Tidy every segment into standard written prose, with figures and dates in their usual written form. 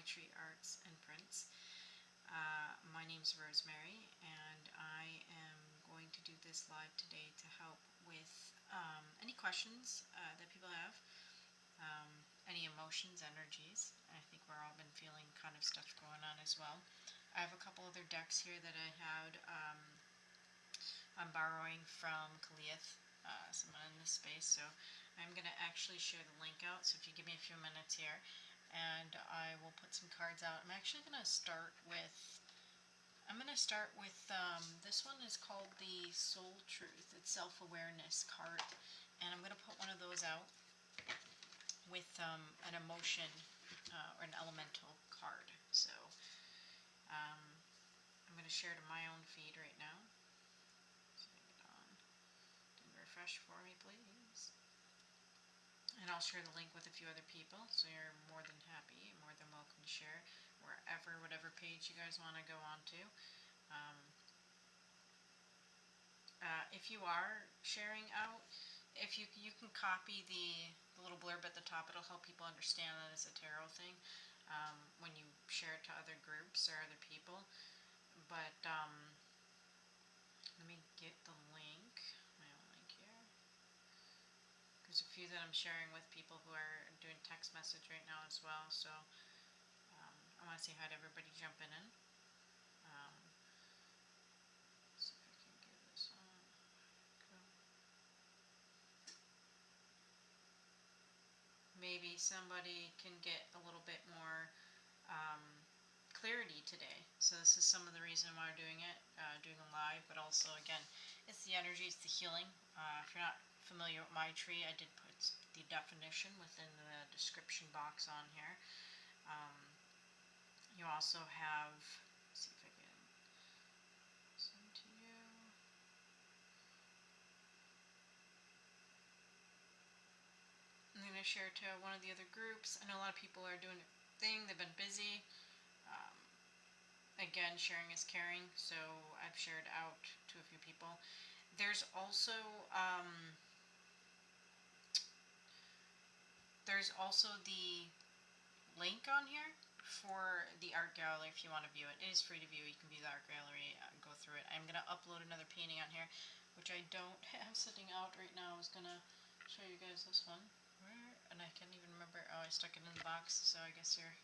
Maitri Arts and Prints. My name's Rosemary, and I am going to do this live today to help with any questions that people have, any emotions, energies. I think we're all been feeling kind of stuff going on as well. I have a couple other decks here that I had I'm borrowing from Kaliath, someone in this space, so I'm going to actually share the link out, so if you give me a few minutes here, and I will put some cards out. I'm actually going to start with, this one is called the Soul Truth. It's Self-Awareness card, and I'm going to put one of those out with an emotion or an elemental card. So I'm going to share to my own feed right now. Refresh for me, please. And I'll share the link with a few other people, so you're more than happy, more than welcome to share wherever, whatever page you guys want to go on to. If you are sharing out, if you can copy the little blurb at the top, it'll help people understand that it's a tarot thing when you share it to other groups or other people. But let me get the link. My own link here. There's a few that I'm sharing with people who are doing text message right now as well, so I want to say hi to everybody jumping in. See if I can get this on. Cool. Maybe somebody can get a little bit more clarity today. So this is some of the reason why I'm doing it, doing them live, but also, again, it's the energy, it's the healing. If you're not familiar with Maitri, I did put the definition within the description box on here. You also have, let's see if I can send to you. I'm going to share it to one of the other groups. I know a lot of people are doing their thing, they've been busy. Again, sharing is caring, so I've shared out to a few people. There's also the link on here for the art gallery if you want to view it. It is free to view. You can view the art gallery and go through it. I'm going to upload another painting on here, which I don't have sitting out right now. I was going to show you guys this one. And I can't even remember. Oh, I stuck it in the box, so I guess you're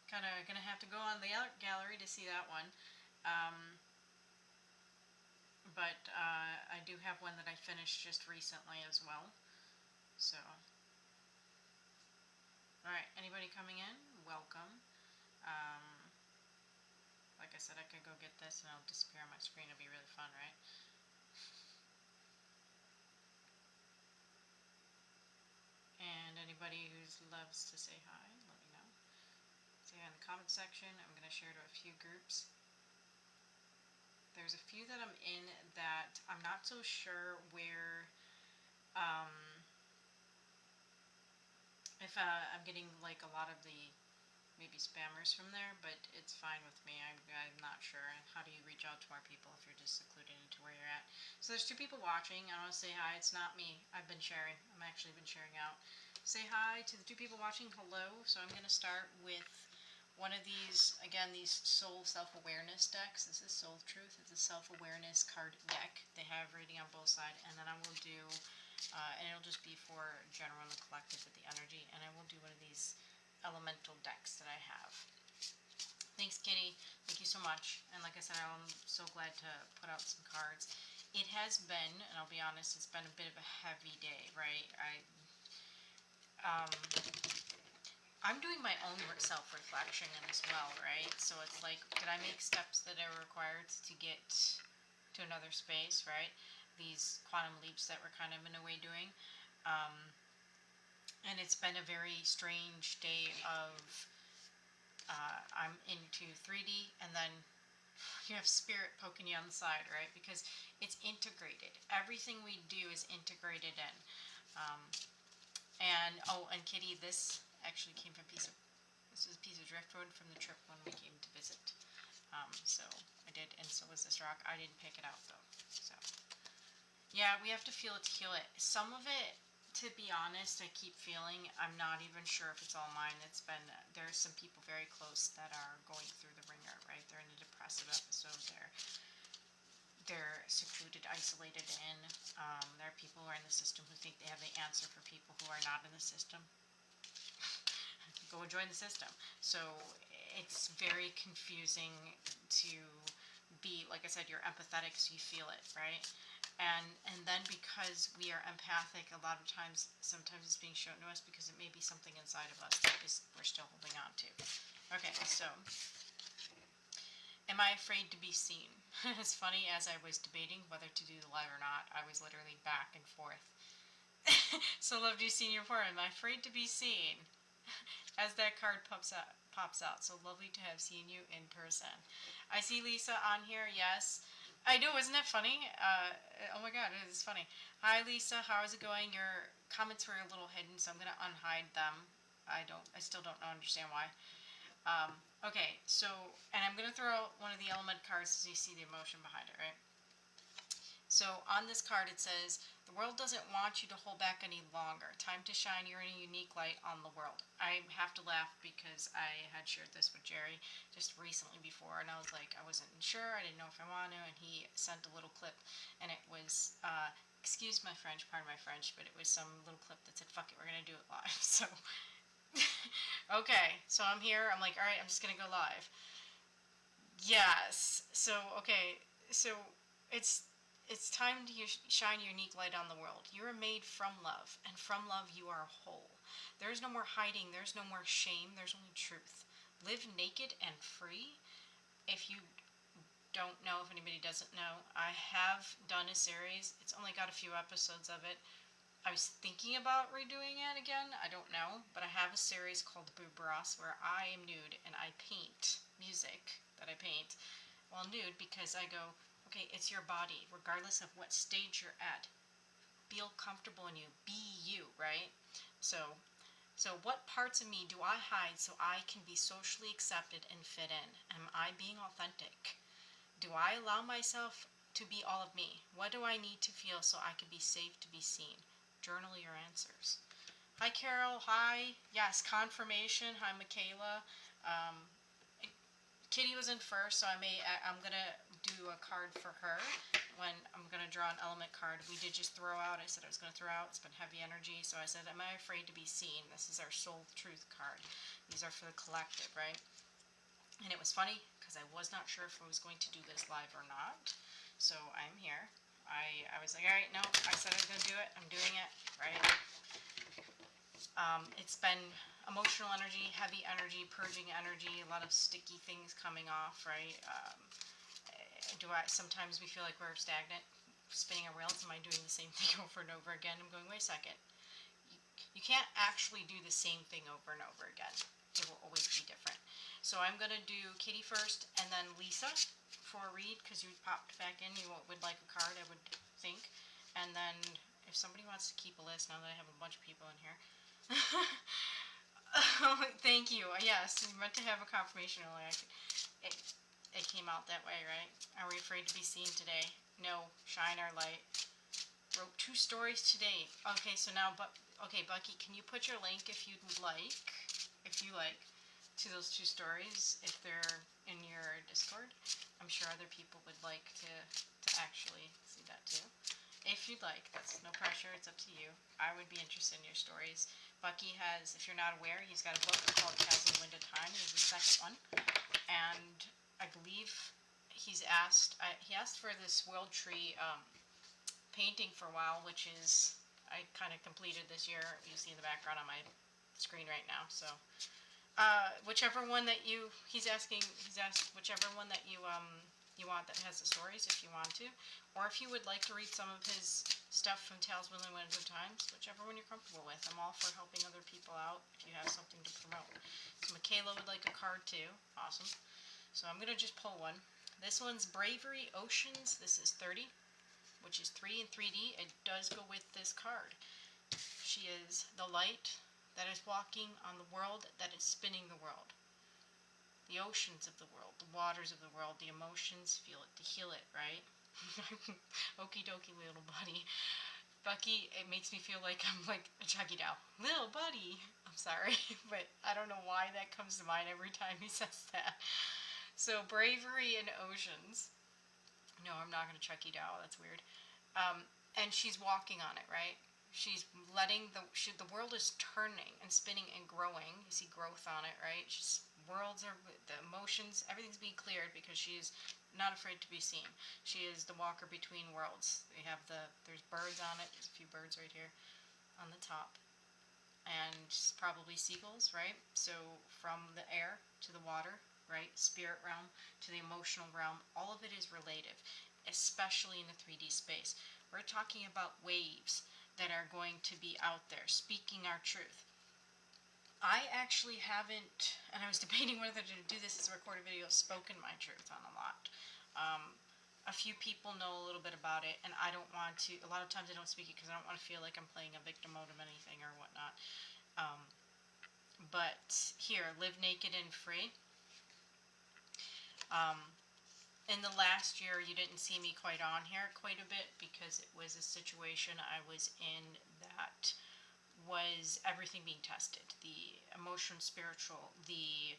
kind of going to have to go on the art gallery to see that one. But I do have one that I finished just recently as well. So, alright, anybody coming in? Welcome. Like I said, I could go get this and it'll disappear on my screen. It'll be really fun, right? And anybody who loves to say hi, let me know. Say hi in the comment section. I'm going to share to a few groups. There's a few that I'm in that I'm not so sure where, if I'm getting like a lot of the maybe spammers from there, but it's fine with me. I'm not sure. How do you reach out to more people if you're just secluded into where you're at? So there's 2 people watching. I want to say hi. It's not me. I've been sharing. I'm actually been sharing out. Say hi to the 2 people watching. Hello. So I'm going to start with one of these, again, these Soul Self-Awareness decks. This is Soul Truth. It's a self-awareness card deck. They have reading on both sides, and then I will do, and it'll just be for general and the collective with the energy, and I will do one of these elemental decks that I have. Thanks, Kitty. Thank you so much. And like I said, I'm so glad to put out some cards. It has been, and I'll be honest, it's been a bit of a heavy day, right? I'm doing my own self-reflection as well, right? So it's like, did I make steps that are required to get to another space, right? These quantum leaps that we're kind of in a way doing. And it's been a very strange day of, I'm into 3D, and then you have spirit poking you on the side, right? Because it's integrated. Everything we do is integrated in. And Kitty, this actually came from this was a piece of driftwood from the trip when we came to visit. So I did, and so was this rock. I didn't pick it out though. So yeah, we have to feel it to heal it. Some of it To be honest, I keep feeling I'm not even sure if it's all mine. There's some people very close that are going through the ringer, right? They're in a depressive episode. They're secluded, isolated in. There are people who are in the system who think they have the answer for people who are not in the system. Go and join the system. So it's very confusing to be, like I said, you're empathetic, so you feel it, right? And then because we are empathic, a lot of times, sometimes it's being shown to us because it may be something inside of us that we're still holding on to. Okay, so am I afraid to be seen? It's funny, as I was debating whether to do the live or not, I was literally back and forth. So love to see your report. Am I afraid to be seen? As that card pops out. So lovely to have seen you in person. I see Lisa on here. Yes, I do. Isn't that funny? Oh my God, it is funny. Hi Lisa, how is it going? Your comments were a little hidden, so I'm gonna unhide them. I still don't understand why. Okay, so, and I'm gonna throw out one of the element cards so you see the emotion behind it, right? So on this card it says, the world doesn't want you to hold back any longer. Time to shine your unique light on the world. I have to laugh because I had shared this with Jerry just recently before, and I was like, I wasn't sure, I didn't know if I want to, and he sent a little clip, and it was, excuse my French, pardon my French, but it was some little clip that said, fuck it, we're gonna do it live. So, okay, so I'm here, I'm like, alright, I'm just gonna go live. Yes, so, okay, so it's time to shine your unique light on the world. You are made from love, and from love you are whole. There is no more hiding, there's no more shame, there's only truth. Live naked and free. If you don't know, if anybody doesn't know, I have done a series. It's only got a few episodes of it. I was thinking about redoing it again, I don't know, but I have a series called Boob Ross where I am nude and I paint music that I paint while nude because I go, okay, it's your body, regardless of what stage you're at. Feel comfortable in you. Be you, right? So what parts of me do I hide so I can be socially accepted and fit in? Am I being authentic? Do I allow myself to be all of me? What do I need to feel so I can be safe to be seen? Journal your answers. Hi, Carol. Hi. Yes, confirmation. Hi, Michaela. Kitty was in first, so I'm gonna do a card for her when I'm gonna draw an element card. We did just throw out. I said I was gonna throw out. It's been heavy energy, so I said, "Am I afraid to be seen?" This is our soul truth card. These are for the collective, right? And it was funny because I was not sure if I was going to do this live or not. So I'm here. I was like, all right, no, I said I was gonna do it. I'm doing it, right? It's been emotional energy, heavy energy, purging energy, a lot of sticky things coming off, right? Sometimes we feel like we're stagnant, spinning our wheels. Am I doing the same thing over and over again? I'm going, wait a second. You can't actually do the same thing over and over again. It will always be different. So I'm going to do Kitty first and then Lisa for a read because you popped back in. You would like a card, I would think. And then if somebody wants to keep a list, now that I have a bunch of people in here. Oh, thank you. Yes, we meant to have a confirmation earlier. It came out that way, right? Are we afraid to be seen today? No. Shine our light. Wrote 2 stories today. Okay, so now, okay, Bucky, can you put your link if you'd like, to those 2 stories if they're in your Discord? I'm sure other people would like to actually see that too. If you'd like, that's no pressure, it's up to you. I would be interested in your stories. Bucky has, if you're not aware, he's got a book called Chasm Wind of Time. He's the second one. And I believe he asked for this World Tree painting for a while, which is, I kind of completed this year. You see in the background on my screen right now. So, whichever one that he's asked whichever one that you want that has the stories, if you want to, or if you would like to read some of his stuff from Tales Within Winds of Times, whichever one you're comfortable with. I'm all for helping other people out if you have something to promote. So Michaela would like a card too. Awesome. So I'm going to just pull one. This one's Bravery Oceans. This is 30, which is 3 in 3D. It does go with this card. She is the light that is walking on the world that is spinning the world. The oceans of the world, the waters of the world, the emotions, feel it, to heal it, right? Okie dokie, little buddy. Bucky, it makes me feel like I'm like a Chucky doll. Little buddy. I'm sorry, but I don't know why that comes to mind every time he says that. So bravery in oceans. No, I'm not gonna Chucky doll. That's weird. And she's walking on it, right? She's letting the world is turning and spinning and growing. You see growth on it, right? The emotions, everything's being cleared because she's not afraid to be seen. She is the walker between worlds. There's birds on it. There's a few birds right here on the top, and probably seagulls, right? So from the air to the water, right? Spirit realm to the emotional realm, all of it is related, especially in the 3D space. We're talking about waves that are going to be out there speaking our truth. I actually haven't, and I was debating whether to do this as a recorded video, spoken my truth on a lot. A few people know a little bit about it, and I don't want to, a lot of times I don't speak it because I don't want to feel like I'm playing a victim mode of anything or whatnot. But here, live naked and free. In the last year, you didn't see me quite on here quite a bit because it was a situation I was in that was everything being tested, the emotional, spiritual, the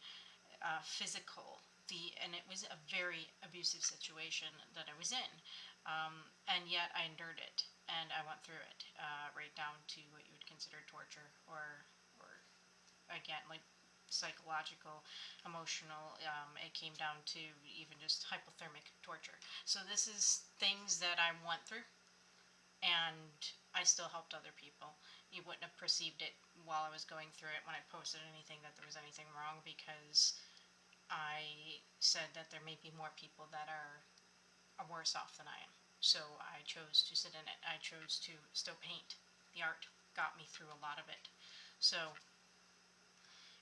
physical, and it was a very abusive situation that I was in, and yet I endured it and I went through it, right down to what you would consider torture, or again, like psychological, emotional. It came down to even just hypothermic torture. So this is things that I went through, and I still helped other people. You wouldn't have perceived it while I was going through it when I posted anything that there was anything wrong, because I said that there may be more people that are worse off than I am. So I chose to sit in it. I chose to still paint. The art got me through a lot of it. So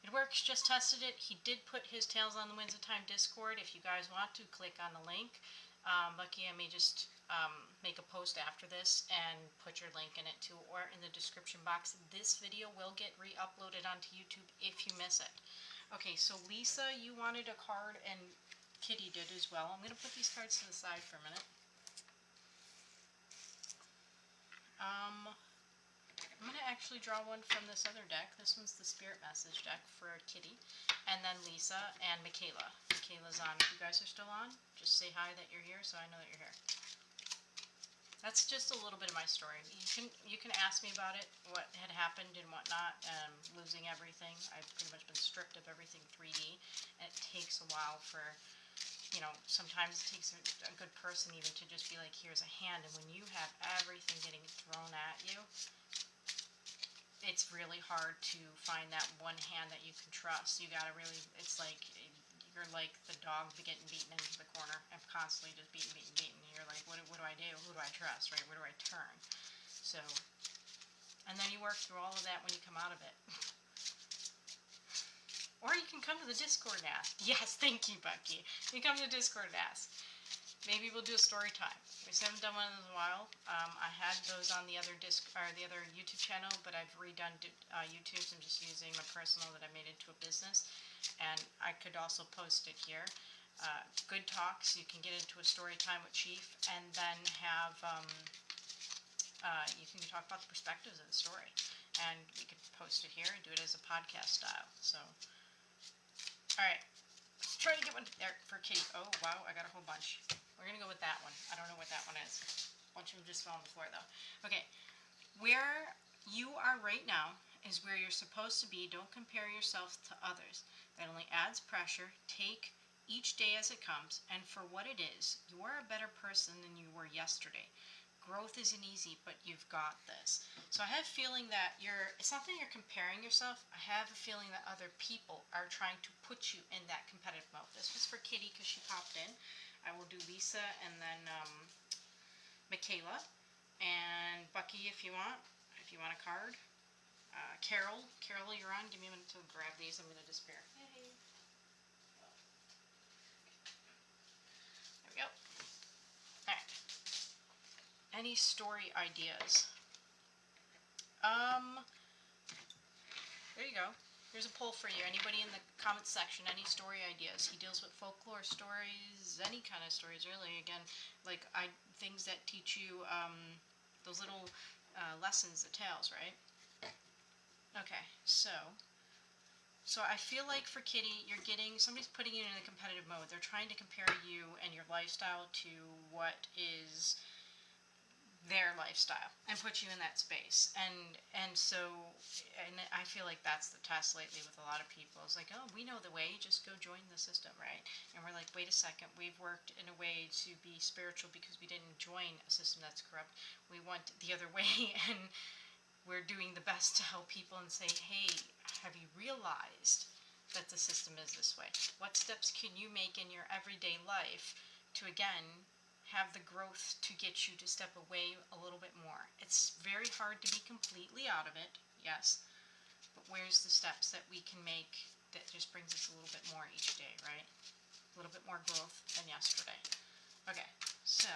it works. Just tested it. He did put his Tales on the Winds of Time Discord. If you guys want to, click on the link. Lucky, I may just make a post after this and put your link in it too, or in the description box. This video will get re-uploaded onto YouTube if you miss it. Okay, so Lisa, you wanted a card, and Kitty did as well. I'm going to put these cards to the side for a minute. I'm going to actually draw one from this other deck. This one's the Spirit Message deck for Kitty. And then Lisa and Michaela. Michaela's on. If you guys are still on, just say hi that you're here so I know that you're here. That's just a little bit of my story. You can ask me about it, what had happened and whatnot, losing everything. I've pretty much been stripped of everything 3D, and it takes a while for, sometimes it takes a good person even to just be like, here's a hand, and when you have everything getting thrown at you, it's really hard to find that one hand that you can trust. You gotta really, it's like, you're like the dog getting beaten into the corner and constantly just beaten. And you're like, what do I do? Who do I trust, right? Where do I turn? So, and then you work through all of that when you come out of it. Or you can come to the Discord and ask. Yes, thank you, Bucky. You come to the Discord and ask. Maybe we'll do a story time. We haven't done one in a while. I had those on the other the other YouTube channel, but I've redone YouTube's. I'm just using my personal that I made into a business, and I could also post it here. Good talks. You can get into a story time with Chief, and then have you can talk about the perspectives of the story, and we could post it here and do it as a podcast style. So, all right. Let's try to get one there for Kitty. Oh, wow, I got a whole bunch. We're going to go with that one. I don't know what that one is. A bunch of them just fell on the floor, though. Okay, where you are right now is where you're supposed to be. Don't compare yourself to others. That only adds pressure. Take each day as it comes, and for what it is, you are a better person than you were yesterday. Growth isn't easy, but you've got this. So I have a feeling that it's not that you're comparing yourself. I have a feeling that other people are trying to put you in that competitive mode. This was for Kitty because she popped in. I will do Lisa and then Michaela. And Bucky, if you want a card. Carol, you're on. Give me a minute to grab these. I'm going to disappear. Hey. There we go. All right. Any story ideas? There you go. Here's a poll for you. Anybody in the comments section, any story ideas? He deals with folklore stories, any kind of stories really. Again, like things that teach you, those little lessens the tails, right? Okay, so I feel like for Kitty, you're getting, somebody's putting you in a competitive mode. They're trying to compare you and your lifestyle to what is their lifestyle and put you in that space. And I feel like that's the test lately with a lot of people. It's like, oh, we know the way, just go join the system, right? And we're like, wait a second, we've worked in a way to be spiritual because we didn't join a system that's corrupt. We went the other way, and we're doing the best to help people and say, hey, have you realized that the system is this way? What steps can you make in your everyday life to, again, have the growth to get you to step away a little bit more? It's very hard to be completely out of it, yes, but where's the steps that we can make that just brings us a little bit more each day, right? A little bit more growth than yesterday. Okay, so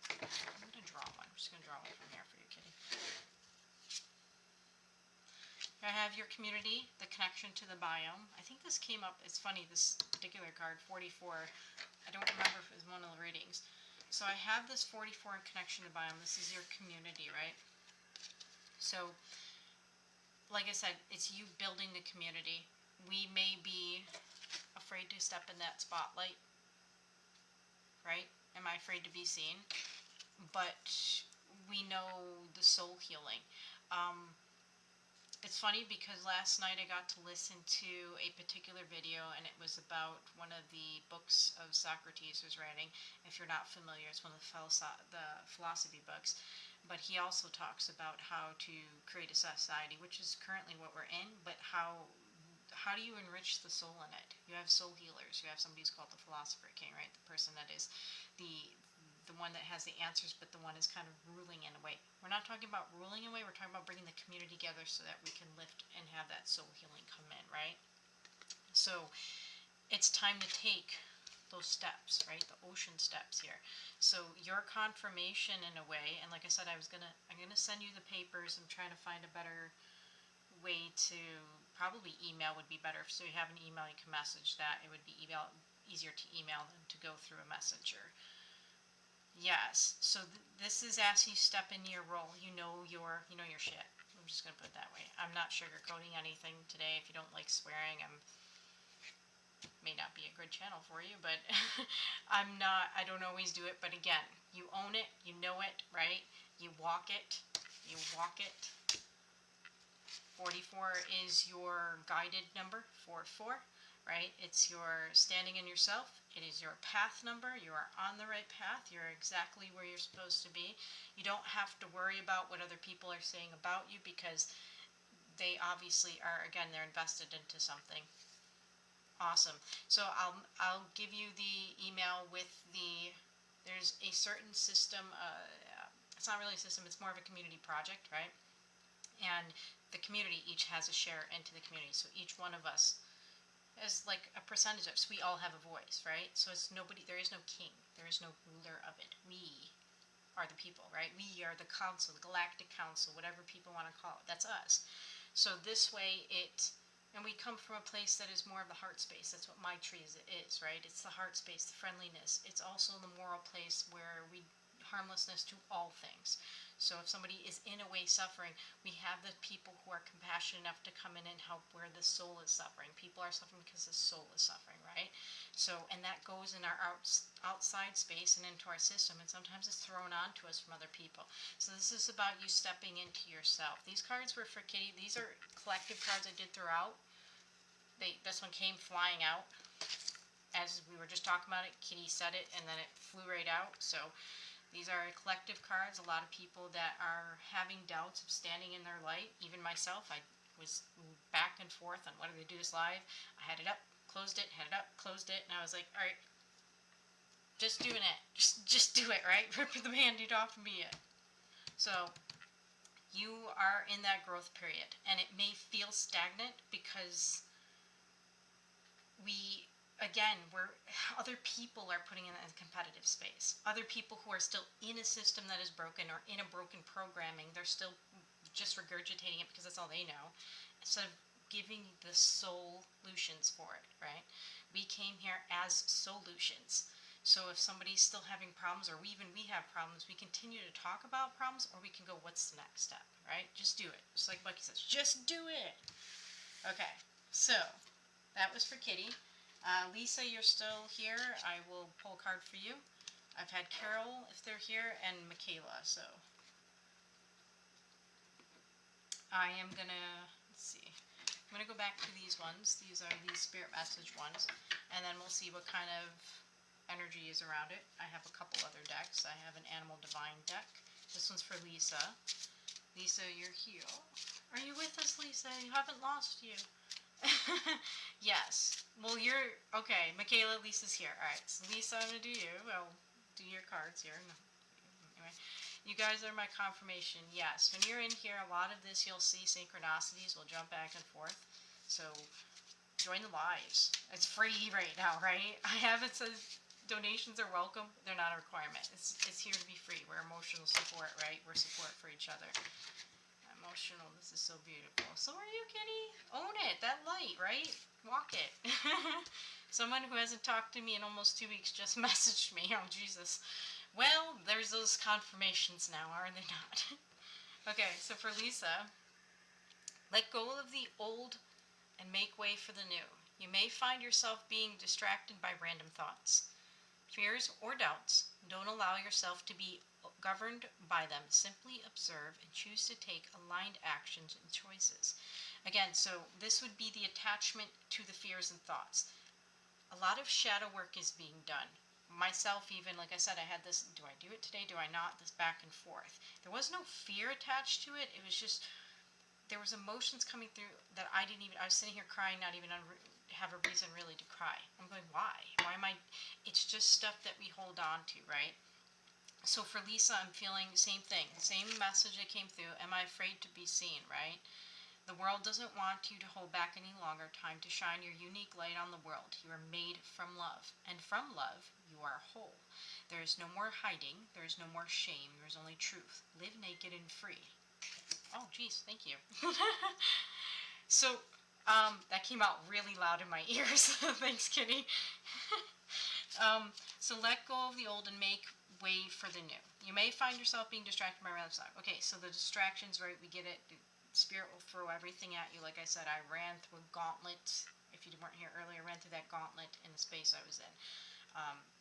I'm going to draw one. I'm just going to draw one from here for you, Kitty. I have your community, the connection to the biome. I think this came up, it's funny, this particular card, 44, I don't remember if it was one of the readings. So I have this 44 in connection to the biome. This is your community, right? So, like I said, it's you building the community. We may be afraid to step in that spotlight, right? Am I afraid to be seen? But we know the soul healing. It's funny because last night I got to listen to a particular video, and it was about one of the books of Socrates was writing. If you're not familiar, it's one of the philosophy books. But he also talks about how to create a society, which is currently what we're in, but how do you enrich the soul in it? You have soul healers. You have somebody who's called the Philosopher King, right? The person that is the one that has the answers, but the one is kind of ruling in a way. We're not talking about ruling in a way, we're talking about bringing the community together so that we can lift and have that soul healing come in, right? So it's time to take those steps, right? The ocean steps here. So your confirmation in a way, and like I said, I'm gonna send you the papers. I'm trying to find a better way to, probably email would be better. So you have an email, you can message that. It would be easier to email than to go through a messenger. Yes, so this is as you step into your role. You know your shit. I'm just gonna put it that way. I'm not sugarcoating anything today. If you don't like swearing, may not be a good channel for you, but I don't always do it, but again, you own it, you know it, right? You walk it. 44 is your guided number, 44. Right? It's your standing in yourself. It is your path number. You are on the right path. You're exactly where you're supposed to be. You don't have to worry about what other people are saying about you because they obviously are, again, they're invested into something. Awesome. So I'll give you the email with there's a certain system, it's not really a system, it's more of a community project, right? And the community each has a share into the community. So each one of us as like a percentage of us, we all have a voice, right? So it's nobody, there is no king, there is no ruler of it. We are the people, right? We are the council, the galactic council, whatever people want to call it. That's us. So this way and we come from a place that is more of the heart space. That's what my tree is, right? It's the heart space, the friendliness. It's also the moral place where we harmlessness to all things. So if somebody is in a way suffering, we have the people who are compassionate enough to come in and help where the soul is suffering. People are suffering because the soul is suffering, right? So, and that goes in our outside space and into our system, and sometimes it's thrown onto us from other people. So this is about you stepping into yourself. These cards were for Kitty. These are collective cards I did throughout. This one came flying out. As we were just talking about it, Kitty said it, and then it flew right out. So these are collective cards. A lot of people that are having doubts of standing in their light. Even myself, I was back and forth on whether to do this live. I had it up, closed it, had it up, closed it, and I was like, all right, just doing it. Just do it, right? Rip the Band-Aid off and be it. So you are in that growth period, and it may feel stagnant because other people are putting in a competitive space. Other people who are still in a system that is broken or in a broken programming, they're still just regurgitating it because that's all they know, instead of giving the solutions for it, right? We came here as solutions. So if somebody's still having problems, or we have problems, we continue to talk about problems, or we can go, what's the next step, right? Just do it. Just like Bucky says, just do it. Okay, so that was for Kitty. Lisa, you're still here. I will pull a card for you. I've had Carol, if they're here, and Michaela, so I am gonna, let's see, I'm gonna go back to these ones. These are the spirit message ones, and then we'll see what kind of energy is around it. I have a couple other decks. I have an Animal Divine deck. This one's for Lisa. Lisa, you're here. Are you with us, Lisa? You haven't lost you. Yes. Well, you're okay. Michaela, Lisa's here. All right. So Lisa, I'm gonna do you. I'll do your cards here. No. Anyway, you guys are my confirmation. Yes. When you're in here, a lot of this you'll see synchronicities will jump back and forth. So join the lives. It's free right now, right? I haven't said donations are welcome. They're not a requirement. It's here to be free. We're emotional support, right? We're support for each other. Emotional. This is so beautiful. So are you, Kitty? Own it. That light, right? Walk it. Someone who hasn't talked to me in almost 2 weeks just messaged me. Oh, Jesus. Well, there's those confirmations now, are they not? Okay, so for Lisa, let go of the old and make way for the new. You may find yourself being distracted by random thoughts, fears, or doubts. Don't allow yourself to be governed by them. Simply observe and choose to take aligned actions and choices. Again, so this would be the attachment to the fears and thoughts. A lot of shadow work is being done. Myself, even, like I said, I had this, do I do it today, do I not, this back and forth. There was no fear attached to it. It was just, there was emotions coming through that I didn't even, I was sitting here crying, not even have a reason really to cry. I'm going, why? Why am I, it's just stuff that we hold on to, right? So for Lisa, I'm feeling the same thing, same message that came through. Am I afraid to be seen, right? The world doesn't want you to hold back any longer. Time to shine your unique light on the world. You are made from love, and from love, you are whole. There is no more hiding. There is no more shame. There is only truth. Live naked and free. Oh, geez, thank you. So, that came out really loud in my ears. Thanks, Kitty. So let go of the old and make way for the new. You may find yourself being distracted by random stuff. Okay, so the distractions, right? We get it. Spirit will throw everything at you. Like I said, I ran through a gauntlet. If you weren't here earlier, I ran through that gauntlet in the space I was in.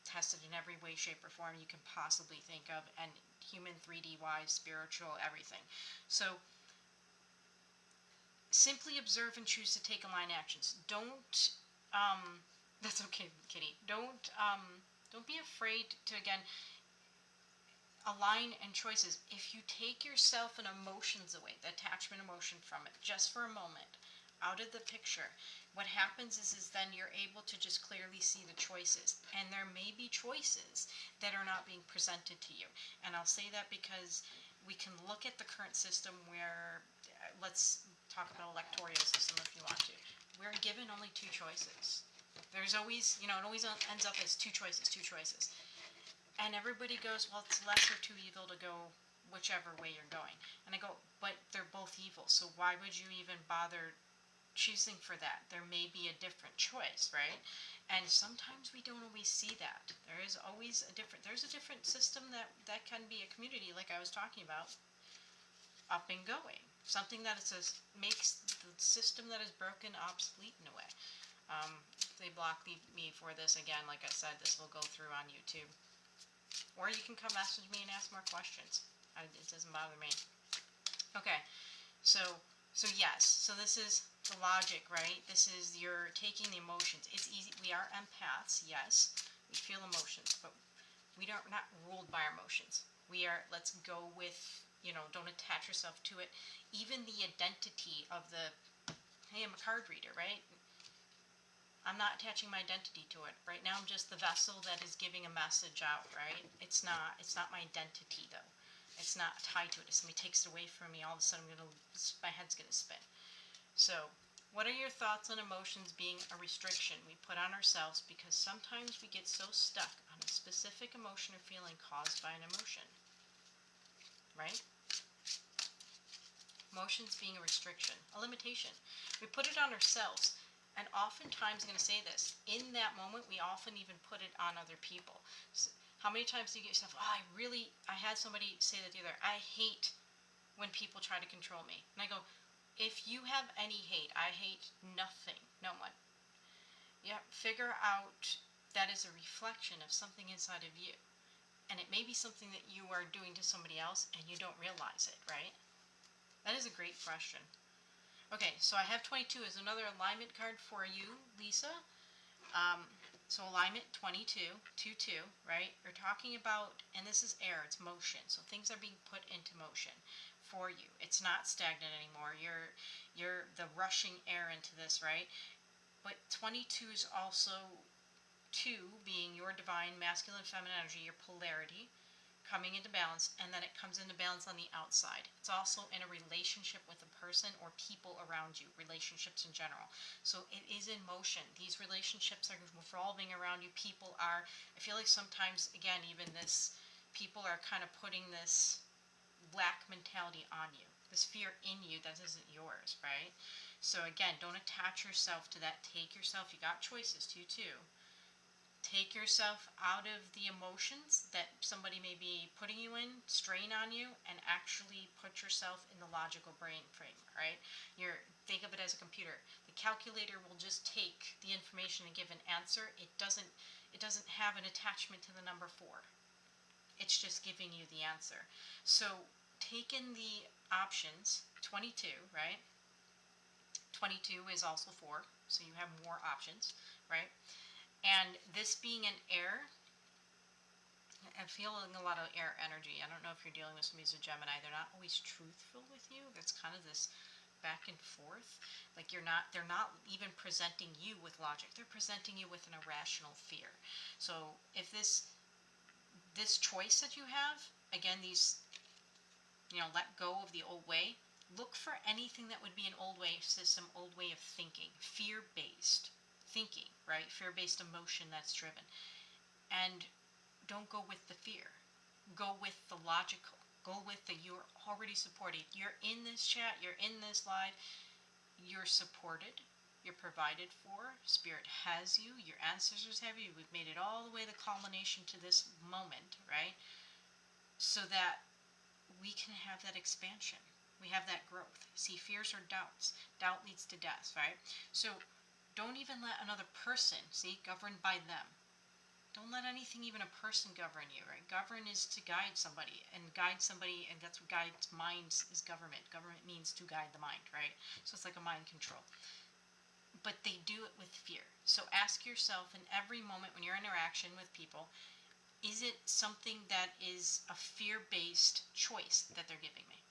Tested in every way, shape, or form you can possibly think of, and human, 3D wise, spiritual, everything. So simply observe and choose to take aligned actions. Don't. That's okay, Kitty. Don't be afraid to, again, align and choices. If you take yourself and emotions away, the attachment emotion from it, just for a moment, out of the picture, what happens is then you're able to just clearly see the choices. And there may be choices that are not being presented to you. And I'll say that because we can look at the current system where, let's talk about electoral system if you want to. We're given only 2 choices. There's always, it always ends up as 2 choices, 2 choices. And everybody goes, well, it's lesser too evil to go whichever way you're going. And I go, but they're both evil, so why would you even bother choosing for that? There may be a different choice, right? And sometimes we don't always see that. There's a different system that can be a community, like I was talking about, up and going. Something that makes the system that is broken obsolete in a way. If they block me for this again, like I said, this will go through on YouTube. Or you can come message me and ask more questions. It doesn't bother me. Okay, so yes, so this is the logic, right? This is you're taking the emotions. It's easy. We are empaths, yes. We feel emotions, but we're not ruled by our emotions. We are, let's go with, don't attach yourself to it. Even the identity of hey, I'm a card reader, right? I'm not attaching my identity to it. Right now I'm just the vessel that is giving a message out, right? It's not my identity though. It's not tied to it. If somebody takes it away from me, all of a sudden my head's gonna spin. So, what are your thoughts on emotions being a restriction we put on ourselves because sometimes we get so stuck on a specific emotion or feeling caused by an emotion, right? Emotions being a restriction, a limitation. We put it on ourselves. And oftentimes, I'm going to say this, in that moment, we often even put it on other people. So how many times do you get yourself, oh, I had somebody say that the other, I hate when people try to control me. And I go, if you have any hate, I hate nothing, no one. Yeah, figure out that is a reflection of something inside of you. And it may be something that you are doing to somebody else and you don't realize it, right? That is a great question. Okay, so I have 22 as another alignment card for you, Lisa. So alignment 22, 2-2, right? You're talking about, and this is air, it's motion. So things are being put into motion for you. It's not stagnant anymore. You're the rushing air into this, right? But 22 is also 2 being your divine masculine feminine energy, your polarity coming into balance, and then it comes into balance on the outside. It's also in a relationship with a person or people around you, relationships in general. So it is in motion. These relationships are revolving around you. People are, I feel like sometimes, again, even this, people are kind of putting this lack mentality on you, this fear in you that isn't yours, right? So again, don't attach yourself to that. Take yourself, you got choices too. Take yourself out of the emotions that somebody may be putting you in, strain on you, and actually put yourself in the logical brain frame, right? Think of it as a computer. The calculator will just take the information and give an answer. It doesn't have an attachment to the number 4. It's just giving you the answer. So take in the options, 22, right? 22 is also 4, so you have more options, right? And this being an air, I'm feeling a lot of air energy. I don't know if you're dealing with somebody who's a Gemini. They're not always truthful with you. It's kind of this back and forth. Like they're not even presenting you with logic. They're presenting you with an irrational fear. So if this choice that you have, again, these, let go of the old way. Look for anything that would be an old way system, old way of thinking, fear-based thinking, right? Fear-based emotion that's driven. And don't go with the fear. Go with the logical. Go with the you're already supported. You're in this chat, you're in this live, you're supported, you're provided for, Spirit has you, your ancestors have you, we've made it all the way the culmination to this moment, right? So that we can have that expansion. We have that growth. See, fears are doubts. Doubt leads to death, right? So don't even let another person, governed by them. Don't let anything, even a person, govern you, right? Govern is to guide somebody, and that's what guides minds is government. Government means to guide the mind, right? So it's like a mind control. But they do it with fear. So ask yourself in every moment when you're in interaction with people, is it something that is a fear-based choice that they're giving me,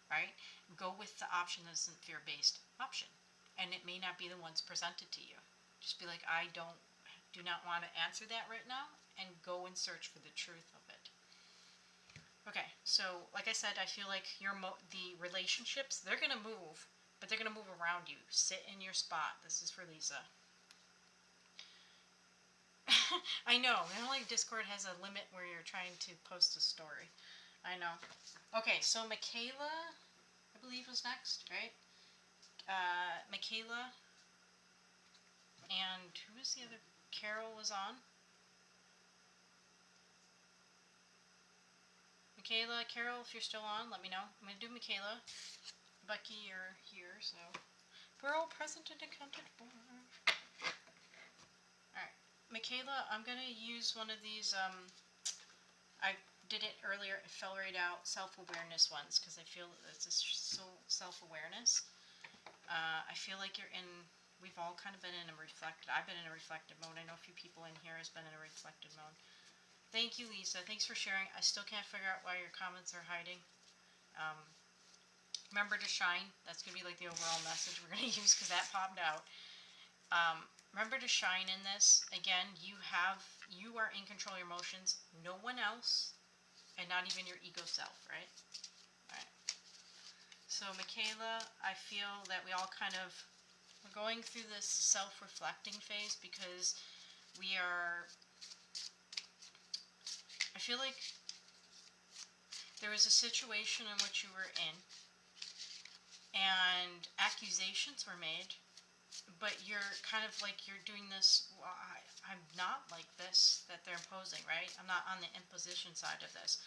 right? Go with the option that isn't fear-based option. And it may not be the ones presented to you. Just be like, I do not want to answer that right now, and go and search for the truth of it. Okay, so like I said, I feel like the relationships, they're going to move, but they're going to move around you. Sit in your spot. This is for Lisa. I know. I don't like Discord has a limit where you're trying to post a story. I know. Okay, so Michaela, I believe, was next, right? Michaela, and who was the other? Carol was on. Michaela, Carol, if you're still on, let me know. I'm going to do Michaela. Becky, you're here, so we're all present and accounted for. Alright, Michaela, I'm going to use one of these, I did it earlier, it fell right out, self-awareness ones, because I feel that it's so self-awareness. I feel like we've all kind of been in a I've been in a reflective mode. I know a few people in here has been in a reflective mode. Thank you, Lisa. Thanks for sharing. I still can't figure out why your comments are hiding. Remember to shine. That's going to be like the overall message we're going to use, because that popped out. Remember to shine in this. Again, you are in control of your emotions. No one else, and not even your ego self, right? Alright. So, Michaela, I feel that we're going through this self-reflecting phase, because I feel like there was a situation in which you were in, and accusations were made, but you're kind of like you're doing this. Well, I'm not like this that they're imposing, right? I'm not on the imposition side of this.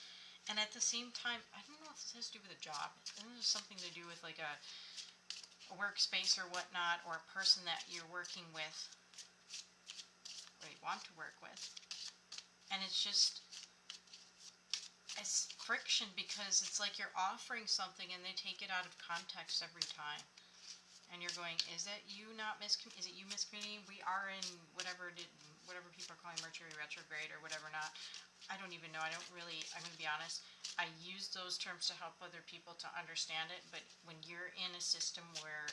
And at the same time, I don't know if this has to do with a job. I think there's something to do with like a workspace or whatnot, or a person that you're working with, or you want to work with. And it's just, it's friction because it's like you're offering something and they take it out of context every time. And you're going, is that you not is it you miscommunicating? We are in whatever whatever people are calling Mercury retrograde or whatever not. I don't even know. I don't really, I'm going to be honest. I use those terms to help other people to understand it, but when you're in a system where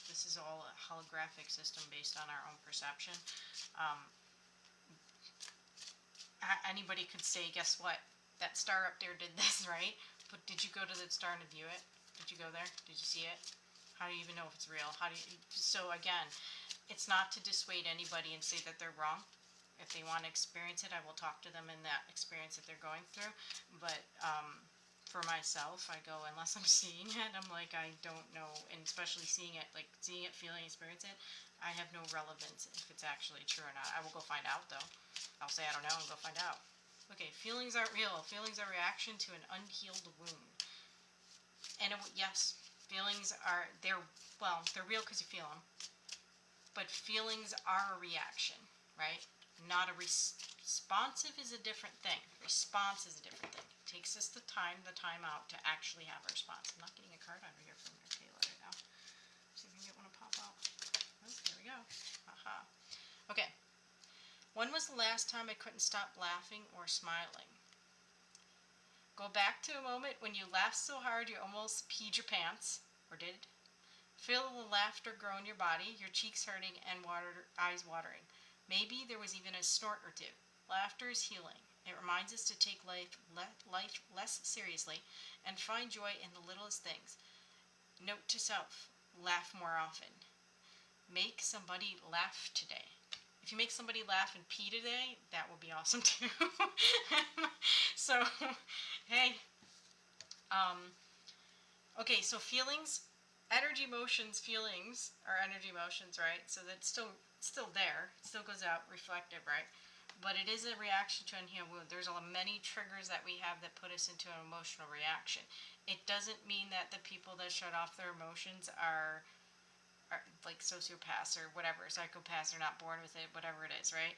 this is all a holographic system based on our own perception, um, anybody could say, guess what? That star up there did this, right? But did you go to the star and view it? Did you go there? Did you see it? How do you even know if it's real? How do you? So again, it's not to dissuade anybody and say that they're wrong. If they want to experience it, I will talk to them in that experience that they're going through. But for myself, I go, unless I'm seeing it, I'm like, I don't know. And especially seeing it, like seeing it, feeling, experience it, I have no relevance if it's actually true or not. I will go find out though. I'll say I don't know and go find out. Okay, feelings aren't real. Feelings are reaction to an unhealed wound. And yes, feelings are, they're real because you feel them. But feelings are a reaction, right? Not a responsive is a different thing. Response is a different thing. It takes us the time out to actually have a response. I'm not getting a card over here from Kayla right now. See if we can get one to pop out. Oh, there we go. Aha. Okay. When was the last time I couldn't stop laughing or smiling? Go back to a moment when you laughed so hard you almost peed your pants, or did. Feel the laughter grow in your body, your cheeks hurting and eyes watering. Maybe there was even a snort or two. Laughter is healing. It reminds us to take life less seriously and find joy in the littlest things. Note to self, laugh more often. Make somebody laugh today. If you make somebody laugh and pee today, that will be awesome too. So, hey. Okay, so feelings, energy motions, feelings are energy motions, right? So that's still there. It still goes out reflective, right? But it is a reaction to an unhealed wound. There's many triggers that we have that put us into an emotional reaction. It doesn't mean that the people that shut off their emotions are like sociopaths or whatever, psychopaths are not born with it, whatever it is, right?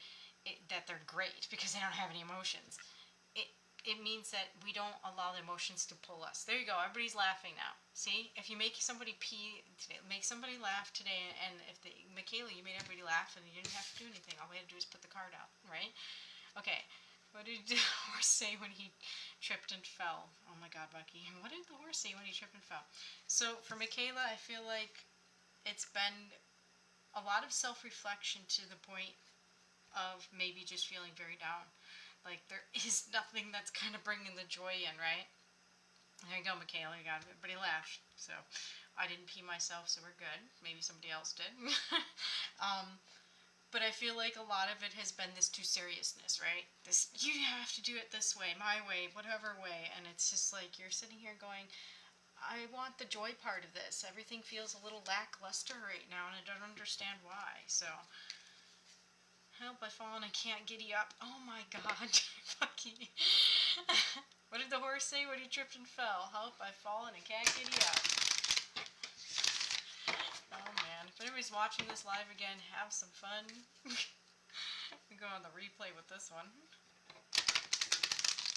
That they're great because they don't have any emotions. It means that we don't allow the emotions to pull us. There you go. Everybody's laughing now. See, if you make somebody make somebody laugh today, and Michaela, you made everybody laugh, and you didn't have to do anything. All we had to do is put the card out, right? Okay. What did the horse say when he tripped and fell? Oh my God, Bucky. What did the horse say when he tripped and fell? So for Michaela, I feel like it's been a lot of self-reflection to the point of maybe just feeling very down. Like there is nothing that's kind of bringing the joy in, right? There you go, Michaela. You got everybody laughed. So I didn't pee myself, so we're good. Maybe somebody else did. But I feel like a lot of it has been this too seriousness, right? This, you have to do it this way, my way, whatever way. And it's just like you're sitting here going, I want the joy part of this. Everything feels a little lackluster right now, and I don't understand why. So, help, I fall and I can't giddy up. Oh my God, Bucky. What did the horse say when he tripped and fell? Help, I fall and I can't giddy up. Oh man, if anybody's watching this live again, have some fun. We go on the replay with this one.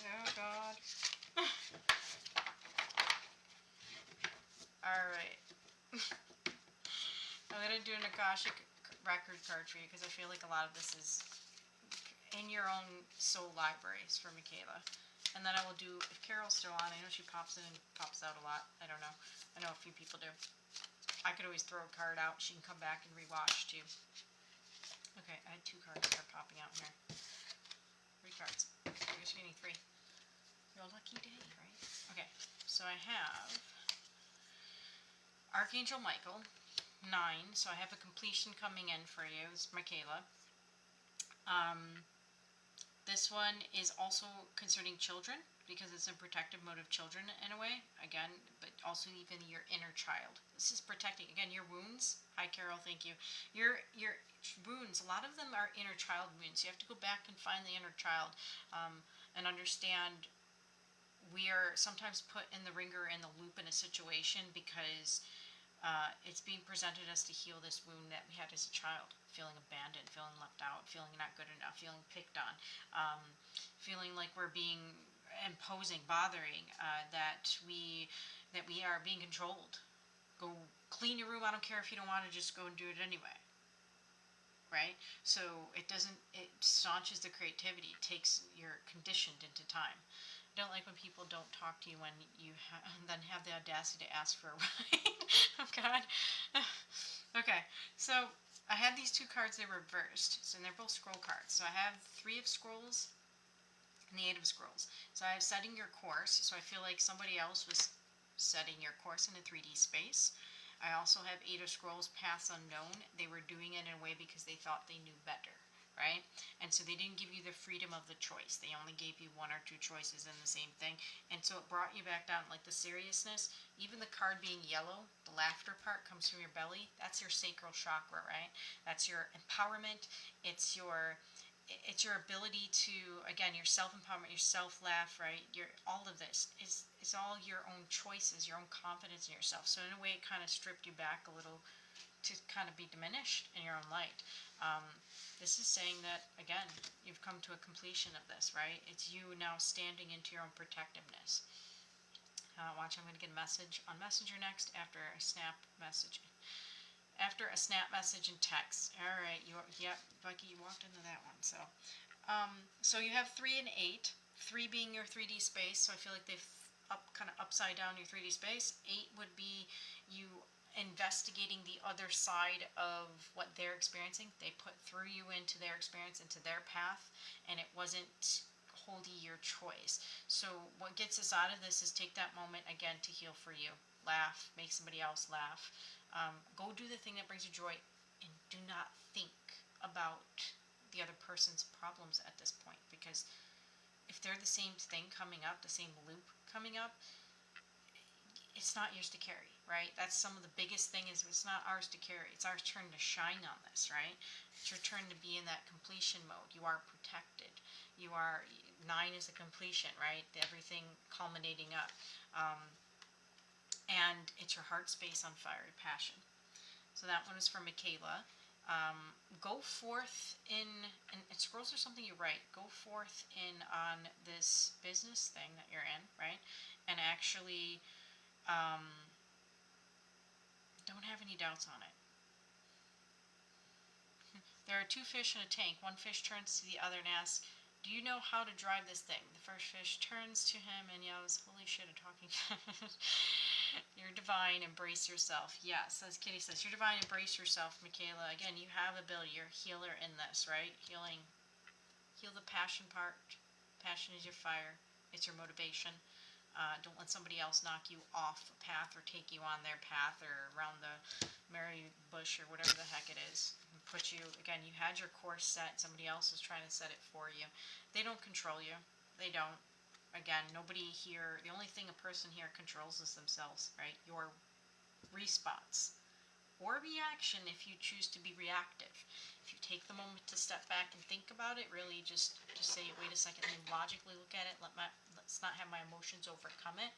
Oh God. Alright. I'm going to do an Akashic record card for you because I feel like a lot of this is in your own soul libraries for Michaela. And then I will do, if Carol's still on, I know she pops in and pops out a lot. I don't know. I know a few people do. I could always throw a card out. She can come back and rewatch too. Okay, I had 2 cards that are popping out here. 3 cards. You're just getting 3. Your lucky day, right? Okay, so I have Archangel Michael, 9. So I have a completion coming in for you. It's Michaela. This one is also concerning children because it's a protective mode of children in a way, again, but also even your inner child. This is protecting, again, your wounds. Hi, Carol, thank you. Your wounds, a lot of them are inner child wounds. You have to go back and find the inner child and understand we are sometimes put in the ringer, in the loop in a situation because it's being presented as to heal this wound that we had as a child, feeling abandoned, feeling left out, feeling not good enough, feeling picked on, feeling like we're being imposing, bothering, that we are being controlled. Go clean your room. I don't care if you don't want to, just go and do it anyway. Right? So it staunches the creativity. It takes, you're conditioned into time. I don't like when people don't talk to you when you then have the audacity to ask for a ride. Oh God. Okay, so I have these two cards. They're reversed, so they're both scroll cards. So I have 3 of scrolls and the 8 of scrolls. So I have setting your course. So I feel like somebody else was setting your course in a 3D space. I also have 8 of scrolls, paths unknown. They were doing it in a way because they thought they knew better. Right? And so they didn't give you the freedom of the choice. They only gave you 1 or 2 choices in the same thing. And so it brought you back down, like the seriousness. Even the card being yellow, the laughter part comes from your belly. That's your sacral chakra, right? That's your empowerment. It's your ability to, again, your self-empowerment, your self-laugh, right? All of this is all your own choices, your own confidence in yourself. So in a way, it kind of stripped you back a little to kind of be diminished in your own light. This is saying that, again, you've come to a completion of this, right? It's you now standing into your own protectiveness. Watch, I'm going to get a message on Messenger next after a snap message. After a snap message and text. All right, yep, Becky, you walked into that one. So you have 3 and 8. 3 being your 3D space, so I feel like they've kind of upside down your 3D space. 8 would be you investigating the other side of what they're experiencing. They threw you into their experience, into their path, and it wasn't wholly your choice. So what gets us out of this is take that moment again to heal for you. Laugh, make somebody else laugh. Go do the thing that brings you joy, and do not think about the other person's problems at this point, because if they're the same thing coming up, the same loop coming up, it's not yours to carry, right? That's some of the biggest thing is it's not ours to carry. It's our turn to shine on this, right? It's your turn to be in that completion mode. You are protected. 9 is a completion, right? Everything culminating up. And it's your heart space on fire, your passion. So that one is for Michaela. Go forth in, and scrolls are something you write. Go forth in on this business thing that you're in, right? And actually don't have any doubts on it. There are 2 fish in a tank. One fish turns to the other and asks, do you know how to drive this thing? The first fish turns to him and yells, holy shit, I'm talking. You're divine, embrace yourself. Yes, as Kitty says, you're divine, embrace yourself, Michaela. Again, you have ability. You're a healer in this, right? Heal the passion part. Passion is your fire. It's your motivation. Don't let somebody else knock you off a path or take you on their path or around the merry bush or whatever the heck it is. Put you, again, you had your course set. Somebody else is trying to set it for you. They don't control you. They don't. Again, nobody here, the only thing a person here controls is themselves, right? Your response or reaction if you choose to be reactive. If you take the moment to step back and think about it, really just say, wait a second, and logically look at it, let's not have my emotions overcome it,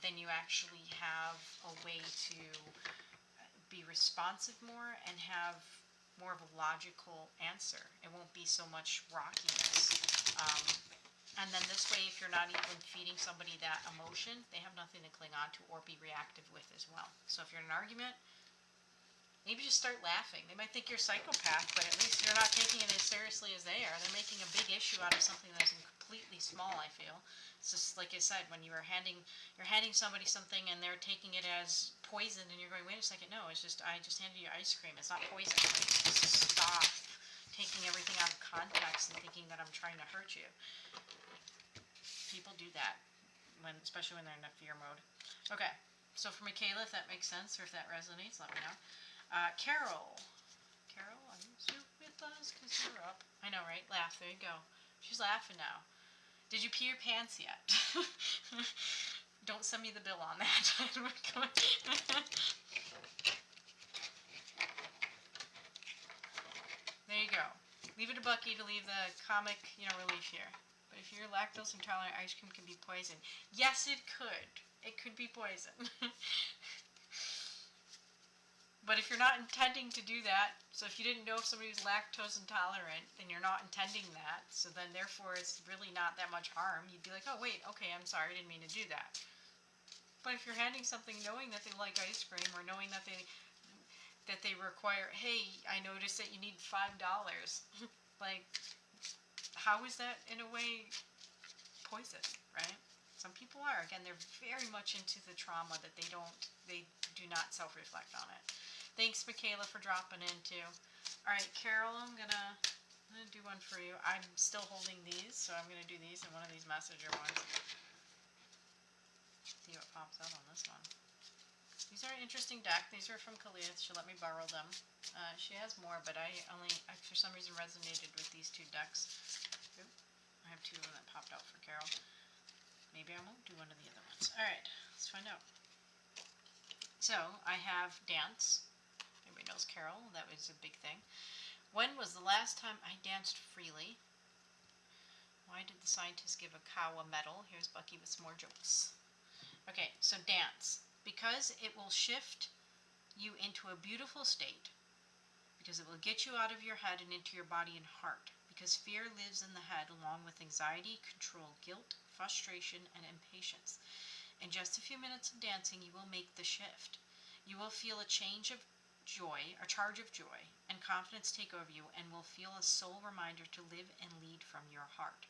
then you actually have a way to be responsive more and have more of a logical answer. It won't be so much rockiness. And then this way, if you're not even feeding somebody that emotion, they have nothing to cling on to or be reactive with as well. So if you're in an argument, maybe just start laughing. They might think you're a psychopath, but at least you're not taking it as seriously as they are. They're making a big issue out of something that is completely small, I feel. It's just like I said, when you're handing somebody something and they're taking it as poison and you're going, wait a second, no, I just handed you ice cream. It's not poison. Like, just stop taking everything out of context and thinking that I'm trying to hurt you. People do that, especially when they're in a fear mode. Okay, so for Michaela, if that makes sense or if that resonates, let me know. Carol, are you still with us? Because you're up. I know, right? Laugh. There you go. She's laughing now. Did you pee your pants yet? Don't send me the bill on that. There you go. Leave it to Bucky to leave the comic, relief here. But if you're lactose intolerant, ice cream can be poison. Yes, it could. It could be poison. But if you're not intending to do that, so if you didn't know if somebody was lactose intolerant, then you're not intending that. So then therefore it's really not that much harm. You'd be like, oh wait, okay, I'm sorry, I didn't mean to do that. But if you're handing something knowing that they like ice cream, or knowing that they require, hey, I noticed that you need $5. Like, how is that in a way poison, right? Some people are. Again, they're very much into the trauma that they do not self-reflect on it. Thanks, Michaela, for dropping in too. All right, Carol, I'm gonna do one for you. I'm still holding these, so I'm gonna do these in one of these messenger ones. See what pops out on this one. These are an interesting deck. These are from Khalith. She let me borrow them. She has more, but I for some reason resonated with these two decks. Oop, I have two of them that popped out for Carol. Maybe I won't do one of the other ones. All right, let's find out. So I have dance. Everybody knows Carol. That was a big thing. When was the last time I danced freely? Why did the scientists give a cow a medal? Here's Bucky with some more jokes. Okay, so dance. Because it will shift you into a beautiful state. Because it will get you out of your head and into your body and heart. Because fear lives in the head along with anxiety, control, guilt, frustration, and impatience. In just a few minutes of dancing, you will make the shift. You will feel a charge of joy, and confidence take over you, and will feel a soul reminder to live and lead from your heart.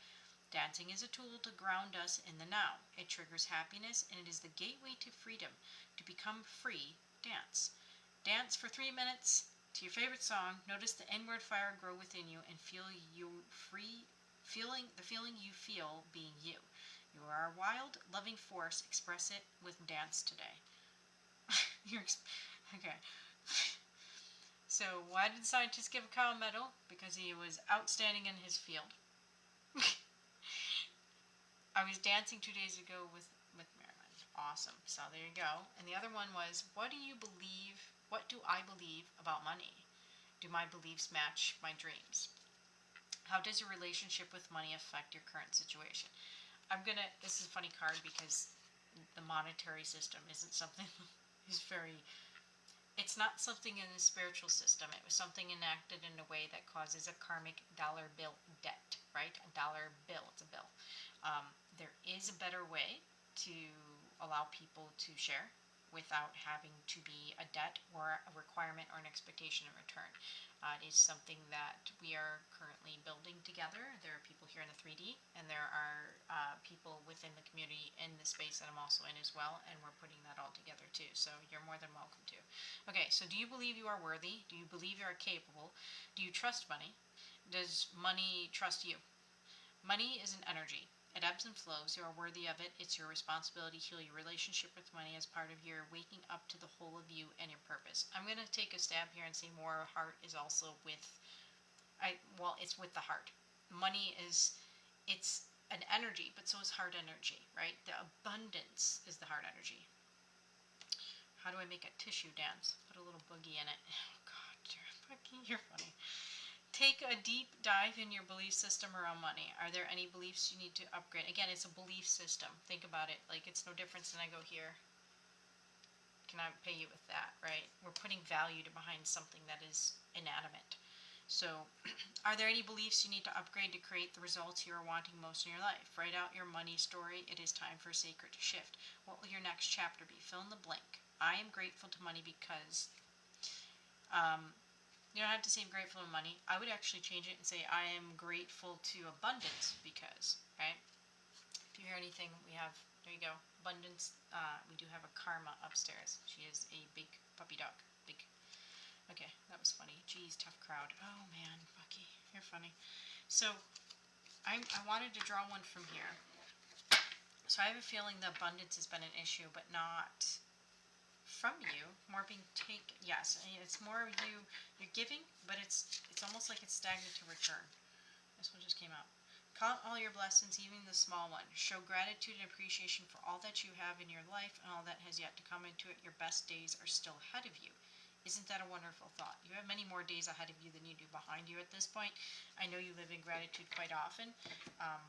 Dancing is a tool to ground us in the now. It triggers happiness, and it is the gateway to freedom. To become free, dance. Dance for 3 minutes to your favorite song. Notice the inward fire grow within you, and feel you free, the feeling you feel being you. You are a wild, loving force. Express it with dance today. Okay. So why did scientists give a cow a medal? Because he was outstanding in his field. I was dancing 2 days ago with Marilyn. Awesome. So there you go. And the other one was, what do I believe about money? Do my beliefs match my dreams? How does your relationship with money affect your current situation? This is a funny card because the monetary system isn't something it's not something in the spiritual system. It was something enacted in a way that causes a karmic dollar bill debt, right? A dollar bill, it's a bill. There is a better way to allow people to share without having to be a debt or a requirement or an expectation in return. It is something that we are currently building together. There are people here in the 3D, and there are people within the community in the space that I'm also in as well, and we're putting that all together too. So you're more than welcome to. Okay, so do you believe you are worthy? Do you believe you are capable? Do you trust money? Does money trust you? Money is an energy. It ebbs and flows. You are worthy of it. It's your responsibility to heal your relationship with money as part of your waking up to the whole of you and your purpose. I'm going to take a stab here and say more heart is also it's with the heart. Money it's an energy, but so is heart energy, right? The abundance is the heart energy. How do I make a tissue dance? Put a little boogie in it. Oh, God, Bucky, you're funny. Take a deep dive in your belief system around money. Are there any beliefs you need to upgrade? Again, it's a belief system. Think about it. Like, it's no difference than I go here. Can I pay you with that, right? We're putting value behind something that is inanimate. So, are there any beliefs you need to upgrade to create the results you are wanting most in your life? Write out your money story. It is time for a sacred shift. What will your next chapter be? Fill in the blank. I am grateful to money because... you don't have to say I'm grateful to money. I would actually change it and say I am grateful to abundance because, right? If you hear anything, there you go, abundance. We do have a Karma upstairs. She is a big puppy dog. Big. Okay, that was funny. Geez, tough crowd. Oh man, Bucky, you're funny. So, I wanted to draw one from here. So I have a feeling the abundance has been an issue, but not from you, more being taken. Yes, it's more of you're giving, but it's almost like it's stagnant to return. This one just came out. Count all your blessings, even the small ones. Show gratitude and appreciation for all that you have in your life and all that has yet to come into it. Your best days are still ahead of you. Isn't that a wonderful thought? You have many more days ahead of you than you do behind you at this point. I know you live in gratitude quite often,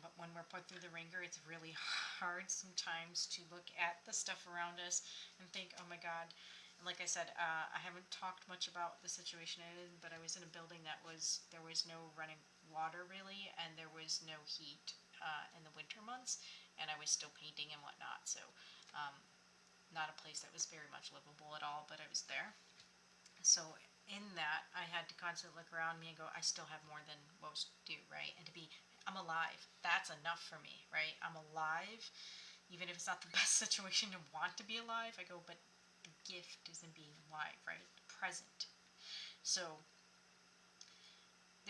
but when we're put through the ringer, it's really hard sometimes to look at the stuff around us and think, oh my God. And like I said, I haven't talked much about the situation I was in, but I was in a building there was no running water really, and there was no heat in the winter months, and I was still painting and whatnot. So not a place that was very much livable at all, but I was there. So in that, I had to constantly look around me and go, I still have more than most do, right? And to be, I'm alive. That's enough for me, right? I'm alive, even if it's not the best situation to want to be alive. I go, but the gift is in being alive, right? Present. So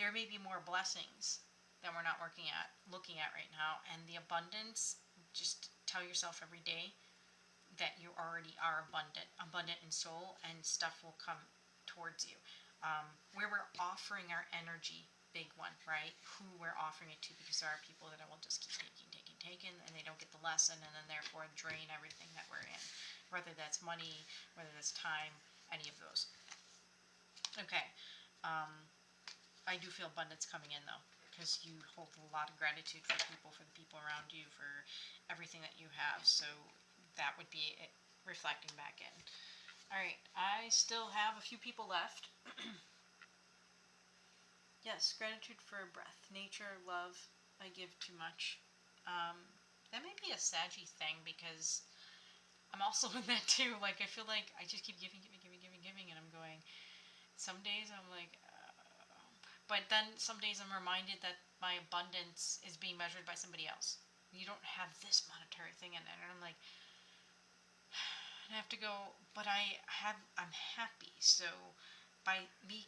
there may be more blessings that we're not looking at right now, and the abundance. Just tell yourself every day that you already are abundant in soul, and stuff will come towards you. Where we're offering our energy, big one, right? Who we're offering it to, because there are people that will just keep taking, and they don't get the lesson, and then therefore drain everything that we're in, whether that's money, whether that's time, any of those. Okay, I do feel abundance coming in though, because you hold a lot of gratitude for the people around you, for everything that you have. So that would be it reflecting back in. All right, I still have a few people left. Yes, gratitude for breath, nature, love. I give too much. That may be a saggy thing, because I'm also in that too. Like, I feel like I just keep giving, and I'm going. Some days I'm like, but then some days I'm reminded that my abundance is being measured by somebody else. You don't have this monetary thing in it, and I'm like, and I have to go, but I'm happy. So by me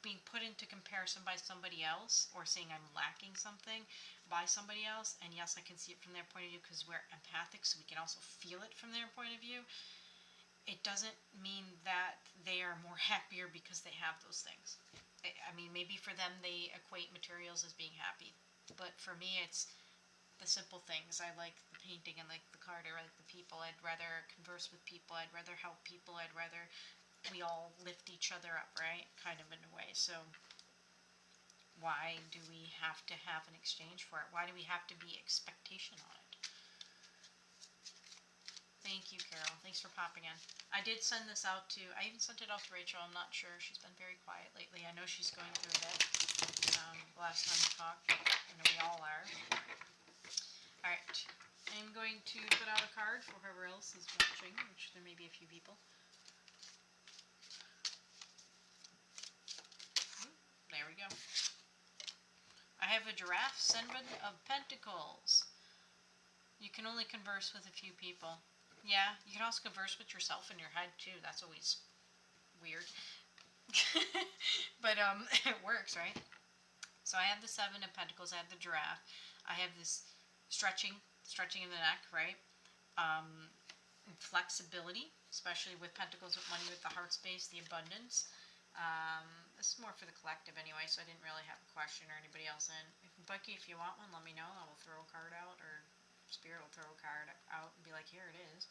being put into comparison by somebody else, or saying I'm lacking something by somebody else, and yes, I can see it from their point of view because we're empathic, so we can also feel it from their point of view. It doesn't mean that they are more happier because they have those things. I mean, maybe for them they equate materials as being happy, but for me it's the simple things. I like the painting and like the card. I like the people. I'd rather converse with people. I'd rather help people. I'd rather we all lift each other up, right? Kind of in a way. So why do we have to have an exchange for it? Why do we have to be expectation on it? Thank you, Carol. Thanks for popping in. I did send this out to, I even sent it out to Rachel. I'm not sure. She's been very quiet lately. I know she's going through a bit. Last time we talked, I know we all are. Alright. I'm going to put out a card for whoever else is watching, which there may be a few people. There we go. I have a Giraffe, 7 of Pentacles. You can only converse with a few people. Yeah, you can also converse with yourself in your head too. That's always weird. But it works, right? So I have the 7 of Pentacles. I have the Giraffe. I have this stretching in the neck, right? Flexibility, especially with Pentacles, with money, with the heart space, the abundance. This is more for the collective anyway, so I didn't really have a question or anybody else in. Bucky, if you want one, let me know. I will throw a card out, or Spirit will throw a card out and be like, here it is.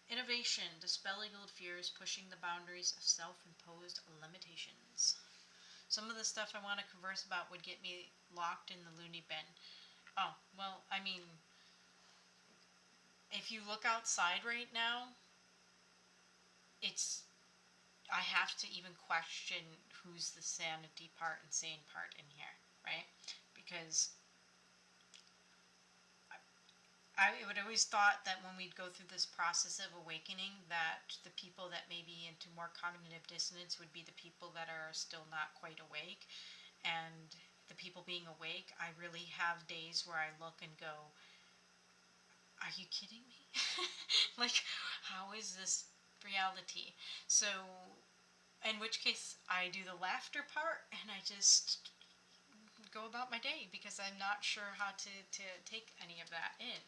Innovation, dispelling old fears, pushing the boundaries of self-imposed limitations. Some of the stuff I want to converse about would get me locked in the loony bin. Oh, well, I mean, if you look outside right now, I have to even question who's the sanity part and sane part in here, right? Because I would always thought that when we'd go through this process of awakening, that the people that may be into more cognitive dissonance would be the people that are still not quite awake. And the people being awake, I really have days where I look and go, are you kidding me? Like, how is this reality? So, in which case, I do the laughter part, and I just go about my day, because I'm not sure how to take any of that in.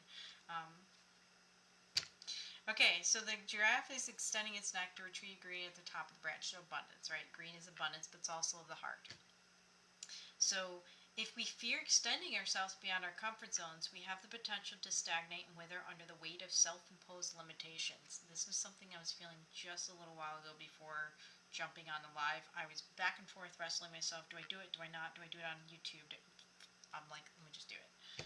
Okay, so the Giraffe is extending its neck to retrieve green at the top of the branch. So abundance, right? Green is abundance, but it's also the heart. So If we fear extending ourselves beyond our comfort zones, we have the potential to stagnate and wither under the weight of self-imposed limitations. This was something I was feeling just a little while ago before jumping on the live. I was back and forth wrestling myself. Do I do it? Do I not? Do I do it on YouTube? I'm like, let me just do it.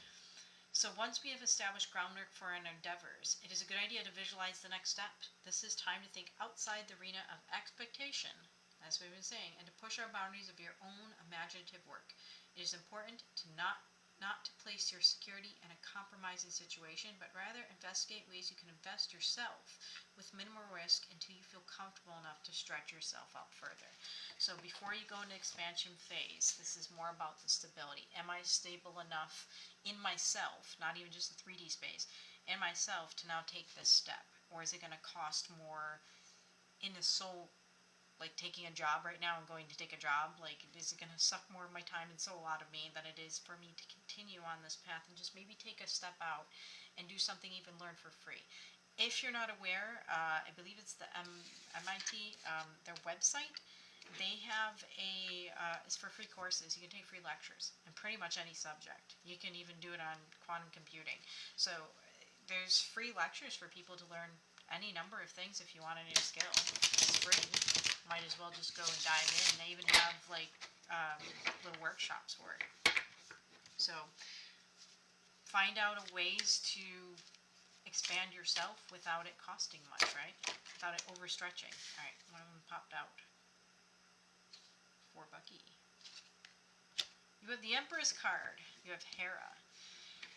So once we have established groundwork for our endeavors, it is a good idea to visualize the next step. This is time to think outside the arena of expectation, as we've been saying, and to push our boundaries of your own imaginative work. It is important to not to place your security in a compromising situation, but rather investigate ways you can invest yourself with minimal risk until you feel comfortable enough to stretch yourself out further. So before you go into expansion phase, this is more about the stability. Am I stable enough in myself, not even just the 3D space, in myself to now take this step? Or is it going to cost more in the soul, like taking a job right now and going to take a job? Like, is it going to suck more of my time and soul out of me than it is for me to continue on this path and just maybe take a step out and do something, even learn for free? If you're not aware, I believe it's the MIT, their website. They have it's for free courses. You can take free lectures in pretty much any subject. You can even do it on quantum computing. So there's free lectures for people to learn any number of things. If you want a new skill, it's free. Might as well just go and dive in. They even have like little workshops for it. So find out ways to expand yourself without it costing much, right? Without it overstretching. All right, one of them popped out for Bucky. You have the Empress card. You have Hera.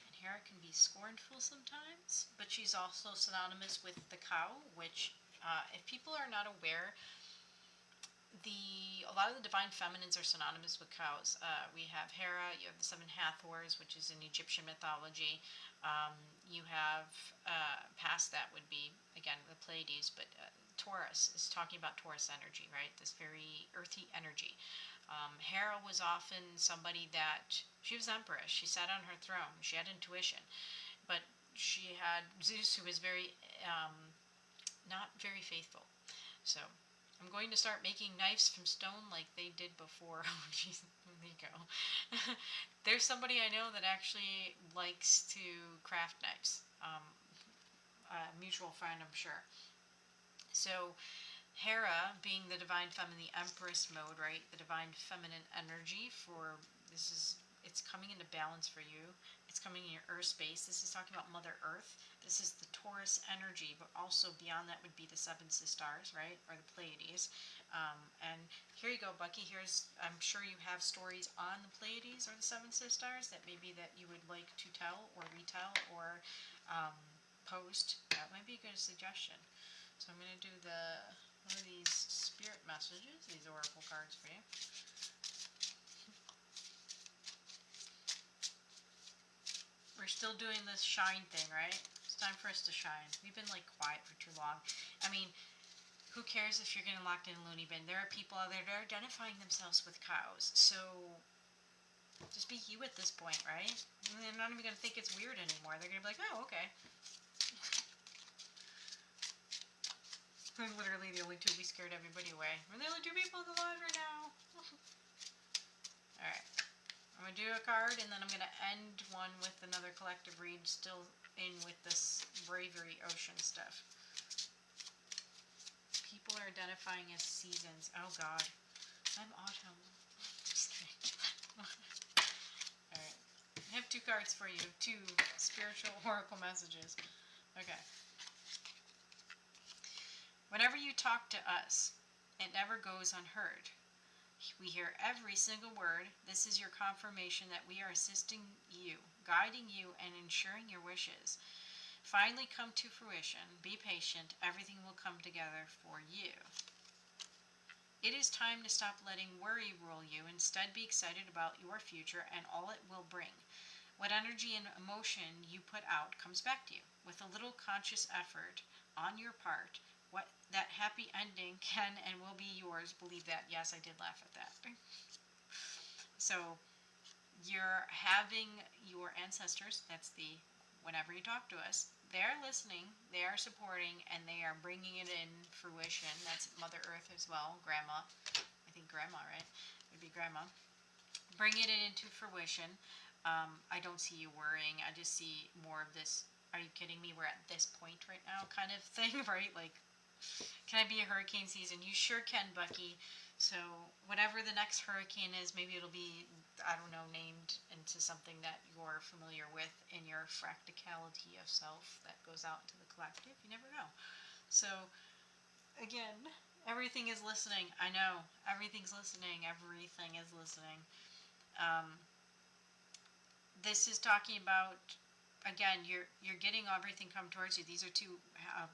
And Hera can be scornful sometimes, but she's also synonymous with the cow, which, if people are not aware, a lot of the divine feminines are synonymous with cows. We have Hera, you have the 7 Hathors, which is in Egyptian mythology. You have, past that would be, again, the Pleiades, but Taurus is talking about Taurus energy, right? This very earthy energy. Hera was often somebody that, she was empress, she sat on her throne, she had intuition, but she had Zeus, who was very, not very faithful. So I'm going to start making knives from stone like they did before. Oh, jeez, there you go. There's somebody I know that actually likes to craft knives. A mutual friend, I'm sure. So Hera, being the divine feminine, the empress mode, right? The divine feminine energy for this is, it's coming into balance for you. It's coming in your earth space. This is talking about Mother Earth. This is the Taurus energy, but also beyond that would be the 7 sisters, right? Or the Pleiades. And here you go, Bucky. Here's, I'm sure you have stories on the Pleiades or the 7 sisters that maybe that you would like to tell or retell or post. That might be a good suggestion. So I'm going to do one of these spirit messages, these oracle cards for you. We're still doing this shine thing, right? It's time for us to shine. We've been like quiet for too long. I mean, who cares if you're getting locked in a loony bin? There are people out there that are identifying themselves with cows. So just be you at this point, right? And they're not even going to think it's weird anymore. They're going to be like, oh, okay. I'm literally the only two. We scared everybody away. We're the only 2 people in the live right now. Alright. I'm going to do a card, and then I'm going to end one with another collective read, still in with this bravery ocean stuff. People are identifying as seasons. Oh god. I'm autumn. Just kidding. Alright. I have 2 cards for you. 2 spiritual oracle messages. Okay. Whenever you talk to us, it never goes unheard. We hear every single word. This is your confirmation that we are assisting you, guiding you, and ensuring your wishes finally come to fruition. Be patient. Everything will come together for you. It is time to stop letting worry rule you. Instead, be excited about your future and all it will bring. What energy and emotion you put out comes back to you. With a little conscious effort on your part, what that happy ending can and will be yours. Believe that. Yes, I did laugh at that. So you're having your ancestors, that's the, whenever you talk to us, they're listening, they are supporting, and they are bringing it in fruition. That's Mother Earth as well, Grandma. I think Grandma, right? It would be Grandma. bring it into fruition. I don't see you worrying. I just see more of this. Are you kidding me? We're at this point right now, kind of thing, right? Like, can I be a hurricane season? You sure can, Bucky. So whatever the next hurricane is, maybe it'll be, I don't know, named into something that you're familiar with in your fractality of self that goes out into the collective. You never know. So again, everything is listening. I know everything's listening. Everything is listening. Um, this is talking about, again, you're getting everything come towards you. These are two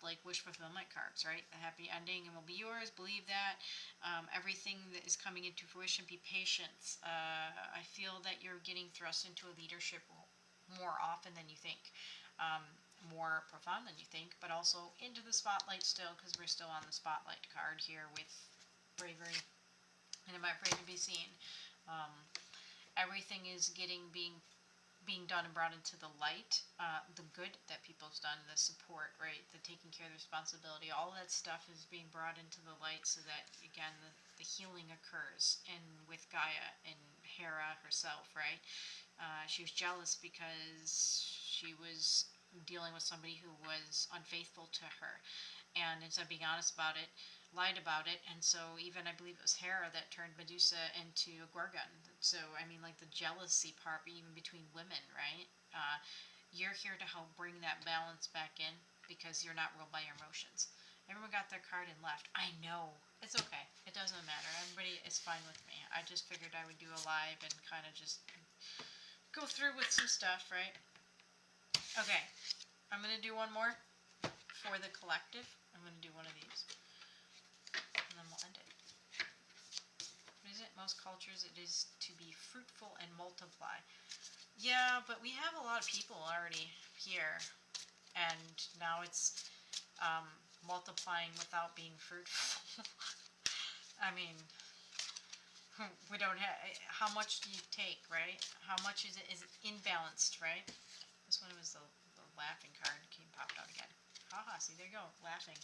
like wish fulfillment cards, right? The happy ending and will be yours. Believe that. Everything that is coming into fruition. Be patient. I feel that you're getting thrust into a leadership more often than you think. More profound than you think, but also into the spotlight still, because we're still on the spotlight card here with bravery, and am I afraid to be seen? Um, Everything is being done and brought into the light. The good that people's done, the support, right, the taking care of the responsibility, all that stuff is being brought into the light, so that again the healing occurs. And with Gaia and Hera herself, right, she was jealous because she was dealing with somebody who was unfaithful to her, and instead of being honest about it, lied about it. And so even I believe it was Hera that turned Medusa into a Gorgon. So I mean, like the jealousy part, even between women, right? You're here to help bring that balance back in, because you're not ruled by your emotions. Everyone got their card and left. I know. It's okay. It doesn't matter. Everybody is fine with me. I just figured I would do a live and kind of just go through with some stuff, right? Okay. I'm going to do one more for the collective. I'm going to do one of these, and then we'll end it. What is it? Most cultures, it is to be fruitful and multiply. Yeah, but we have a lot of people already here, and now it's multiplying without being fruitful. I mean, we don't have. How much do you take, right? How much is it? Is it imbalanced, right? This one was the laughing card. Popped out again. Haha, see, there you go, laughing,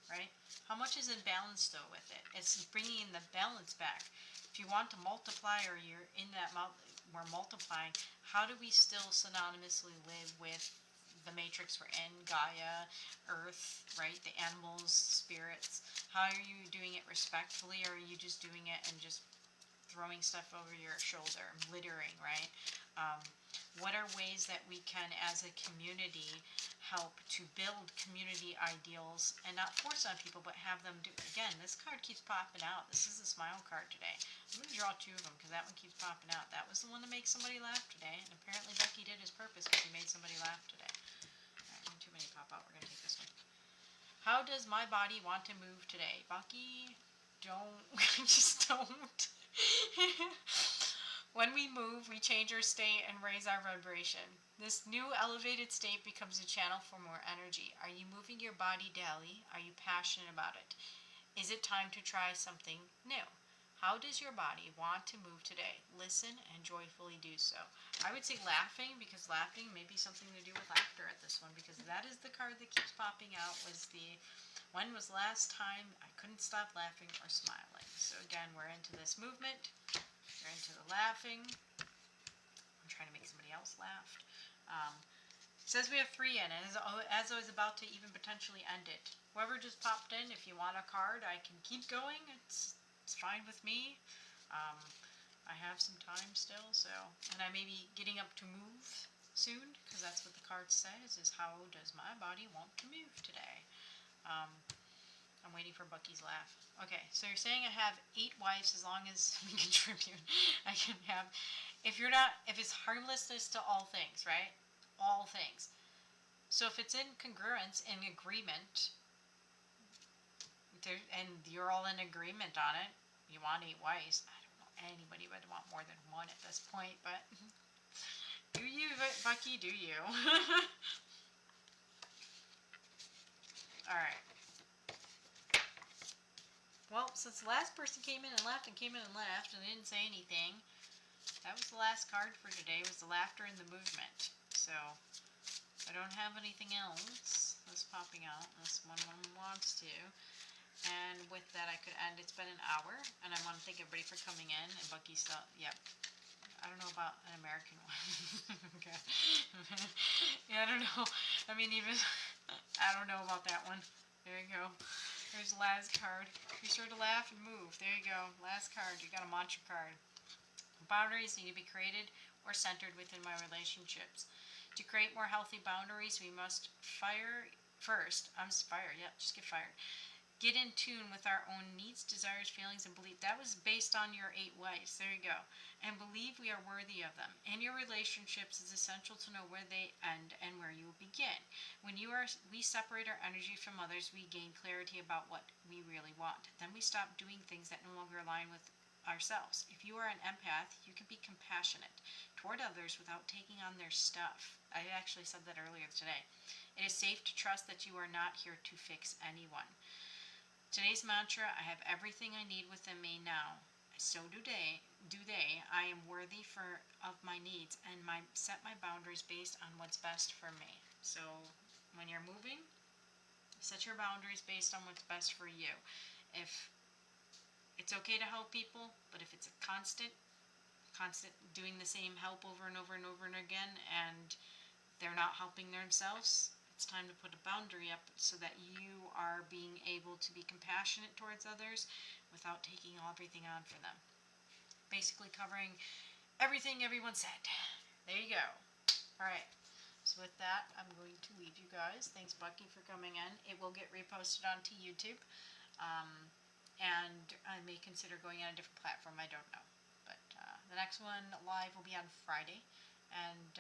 right? How much is in balance though with it? It's bringing the balance back. If you want to multiply, or you're in that we're multiplying, how do we still synonymously live with the matrix we're in, Gaia, Earth, right? The animals, spirits. How are you doing it respectfully, or are you just doing it and just throwing stuff over your shoulder, littering, right? What are ways that we can, as a community, help to build community ideals and not force on people, but have them do? Again, this card keeps popping out. This is the smile card today. I'm going to draw two of them because that one keeps popping out. That was the one that makes somebody laugh today, and apparently Bucky did his purpose because he made somebody laugh today. All right, too many pop out. We're going to take this one. How does my body want to move today? Bucky, don't. Just don't. When we move, we change our state and raise our vibration. This new elevated state becomes a channel for more energy. Are you moving your body daily? Are you passionate about it? Is it time to try something new? How does your body want to move today? Listen and joyfully do so. I would say laughing, because laughing may be something to do with laughter at this one, because that is the card that keeps popping out. Was the when was the last time I couldn't stop laughing or smiling? So again, we're into this movement. We're into the laughing. I'm trying to make somebody else laugh. Says we have 3 in, and as I was about to even potentially end it. Whoever just popped in, if you want a card, I can keep going. It's fine with me. I have some time still, so, and I may be getting up to move soon, because that's what the card says, is how does my body want to move today? I'm waiting for Bucky's laugh. Okay, so you're saying I have 8 wives as long as we contribute. I can have, if it's harmlessness to all things, right? All things. So if it's in congruence, in agreement, and you're all in agreement on it, you want 8 wives. I don't know anybody would want more than one at this point, but do you, Bucky? Do you? All right. Well, since the last person came in and left and didn't say anything, that was the last card for today, was the laughter and the movement. So I don't have anything else that's popping out unless one wants to. And with that, I could end. It's been an hour, and I want to thank everybody for coming in. And Bucky's still, yep. I don't know about an American one. Okay. Yeah, I don't know. I mean, even I don't know about that one. There you go. There's the last card. Be sure to laugh and move. There you go. Last card. You got a mantra card. Boundaries need to be created or centered within my relationships. To create more healthy boundaries, we must fire first. I'm fired. Yep, just get fired. Get in tune with our own needs, desires, feelings, and beliefs. That was based on your 8 wives. There you go. And believe we are worthy of them. In your relationships, it's essential to know where they end and where you will begin. When we separate our energy from others, we gain clarity about what we really want. Then we stop doing things that no longer align with ourselves. If you are an empath, you can be compassionate toward others without taking on their stuff. I actually said that earlier today. It is safe to trust that you are not here to fix anyone. Today's mantra, I have everything I need within me now. So do they. I am worthy of my needs and set my boundaries based on what's best for me. So when you're moving, set your boundaries based on what's best for you. If it's okay to help people, but if it's a constant doing the same help over and over and over and again, and they're not helping themselves, it's time to put a boundary up so that you are being able to be compassionate towards others without taking everything on for them. Basically covering everything everyone said. There you go. Alright, so with that, I'm going to leave you guys. Thanks, Bucky, for coming in. It will get reposted onto YouTube. And I may consider going on a different platform. I don't know. But the next one live will be on Friday. And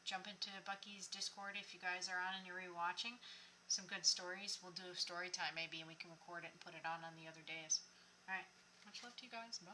jump into Bucky's Discord if you guys are on and you're rewatching. Some good stories. We'll do a story time maybe, and we can record it and put it on the other days. Alright, much love to you guys. Bye.